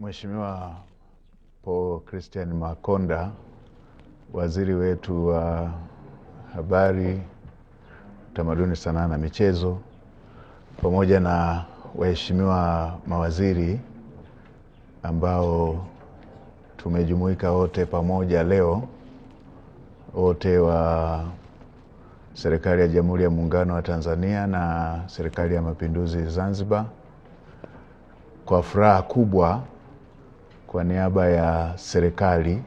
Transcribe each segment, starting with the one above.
Mheshimiwa Paul Christian Makonda, waziri wetu wa habari, utamaduni, sanaa na michezo, pamoja na waheshimiwa mawaziri ambao tumejumuika wote pamoja leo, wote wa serikali ya Jamhuri ya Muungano wa Tanzania na serikali ya Mapinduzi Zanzibar, kwa furaha kubwa kwa niaba ya serikali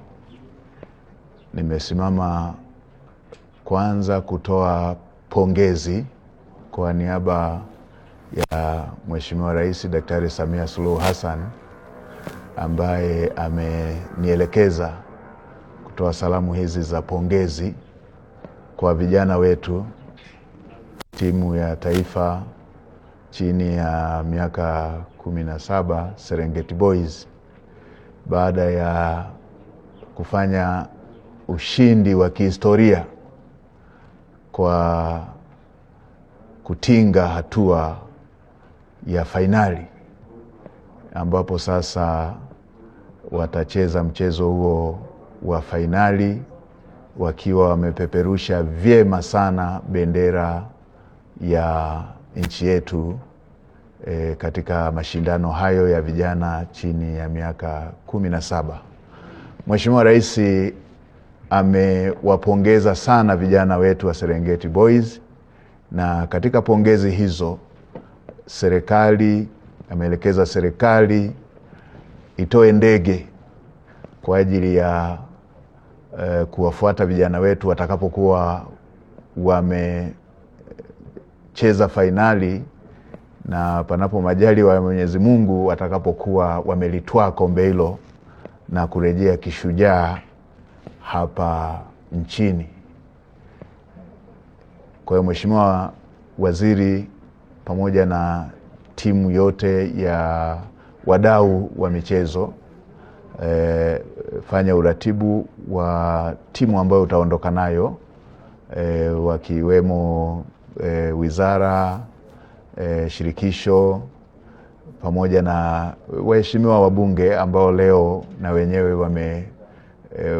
nimesimama kwanza kutoa pongezi kwa niaba ya Mheshimiwa Rais Daktari Samia Suluhu Hassan ambaye amenielekeza kutoa salamu hizi za pongezi kwa vijana wetu, timu ya taifa chini ya miaka 17 Serengeti Boys, baada ya kufanya ushindi wa kihistoria kwa kutinga hatua ya fainali, ambapo sasa watacheza mchezo huo wa fainali wakiwa wamepeperusha vyema sana bendera ya nchi yetu katika mashindano hayo ya vijana chini ya miaka 17. Mheshimiwa Rais amewapongeza sana vijana wetu wa Serengeti Boys, na katika pongezi hizo ameelekeza serikali itoe ndege kwa ajili ya kuwafuata vijana wetu watakapokuwa wamecheza fainali, na panapo majaliwa ya Mwenyezi Mungu watakapokuwa wamelitwaa kombe hilo na kurejea kishujaa hapa nchini. Kwa hiyo Mheshimiwa Waziri pamoja na timu yote ya wadau wa michezo, fanya uratibu wa timu ambayo utaondoka nayo, wakiwemo wizara, shirikisho, pamoja na waheshimiwa wabunge ambao leo na wenyewe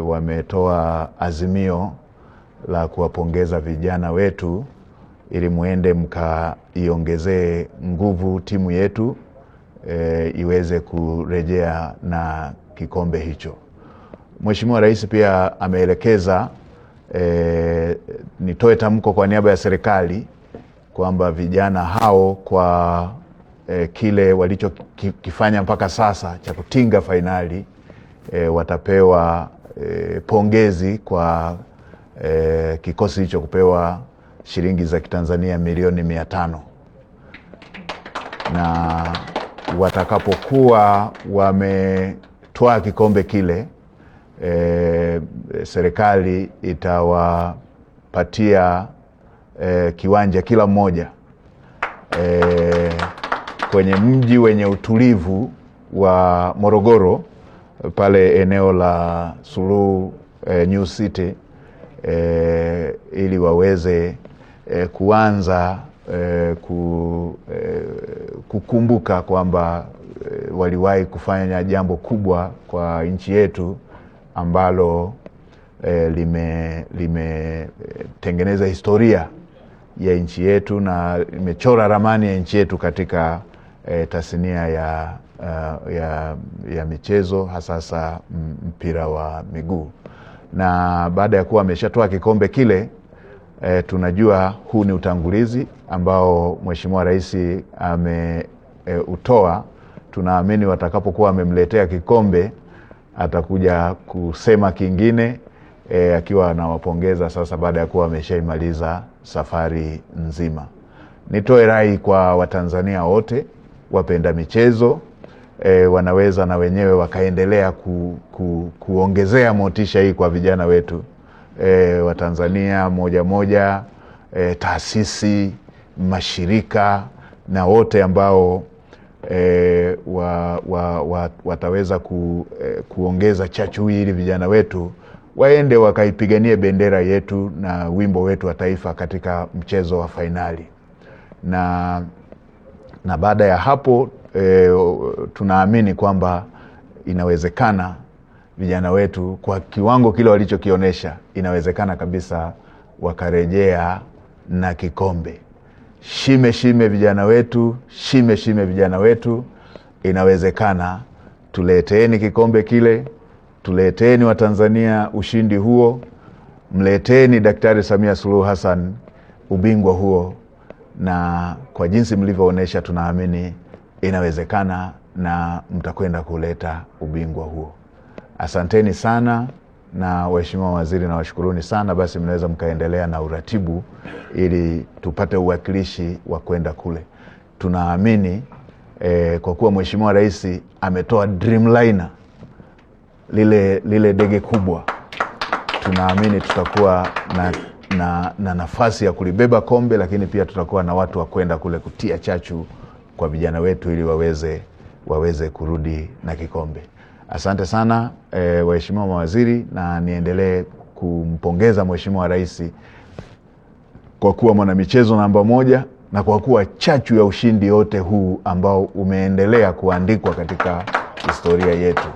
wametoa azimio la kuwapongeza vijana wetu ili muende mkaiongezee nguvu timu yetu iweze kurejea na kikombe hicho. Mheshimiwa Rais pia ameelekeza nitoe tamko kwa niaba ya serikali kwamba vijana hao kwa kile walichokifanya mpaka sasa cha kutinga fainali watapewa pongezi kwa kikosi hicho kupewa shilingi za Kitanzania milioni 500, na watakapokuwa wametwaa kikombe kile serikali itawapatia kiwanja kila mmoja kwenye mji wenye utulivu wa Morogoro, pale eneo la Suluhu New City, ili waweze kuanza kukumbuka kwamba waliwahi kufanya jambo kubwa kwa nchi yetu ambalo limetengeneza historia ya nchi yetu na imechora ramani ya nchi yetu katika tasnia ya michezo, hasa mpira wa miguu. Na baada ya kuwa ameshatoa kikombe kile, tunajua huu ni utangulizi ambao Mheshimiwa Rais ameutoa. Tunaamini watakapokuwa wamemletea kikombe atakuja kusema kingine akiwa anawapongeza sasa baada ya kuwa wameshaimaliza safari nzima. Nitoe rai kwa Watanzania wote wapenda michezo, wanaweza na wenyewe wakaendelea kuongezea motisha hii kwa vijana wetu Watanzania moja, taasisi, mashirika na wote ambao wataweza kuongeza chachu hii ili vijana wetu waende wakaipiganie bendera yetu na wimbo wetu wa taifa katika mchezo wa fainali. Na baada ya hapo tunaamini kwamba inawezekana vijana wetu kwa kiwango kile walichokionyesha, inawezekana kabisa wakarejea na kikombe. Shime vijana wetu, shime vijana wetu, inawezekana. Tuleteeni kikombe kile, tuleteeni Watanzania ushindi huo, mleteni Daktari Samia Suluhu Hassan ubingwa huo, na kwa jinsi mlivyoonyesha tunaamini inawezekana na mtakwenda kuleta ubingwa huo. Asanteni sana, na waheshimiwa waziri na washukuruni sana. Basi mnaweza mkaendelea na uratibu ili tupate uwakilishi wa kwenda kule. Tunaamini kwa kuwa Mheshimiwa Rais ametoa Dreamliner, lile ndege kubwa, tunaamini tutakuwa na nafasi ya kulibeba kombe, lakini pia tutakuwa na watu wa kwenda kule kutia chachu kwa vijana wetu ili waweze kurudi na kikombe. Asante sana waheshimiwa mawaziri, na niendelee kumpongeza Mheshimiwa Rais kwa kuwa mwanamichezo namba moja na kwa kuwa chachu ya ushindi yote huu ambao umeendelea kuandikwa katika historia yetu.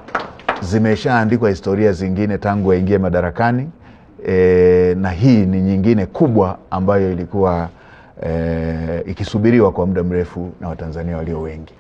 Zimeshaandikwa historia zingine tangu aingie madarakani, na hii ni nyingine kubwa ambayo ilikuwa ikisubiriwa kwa muda mrefu na Watanzania walio wengi.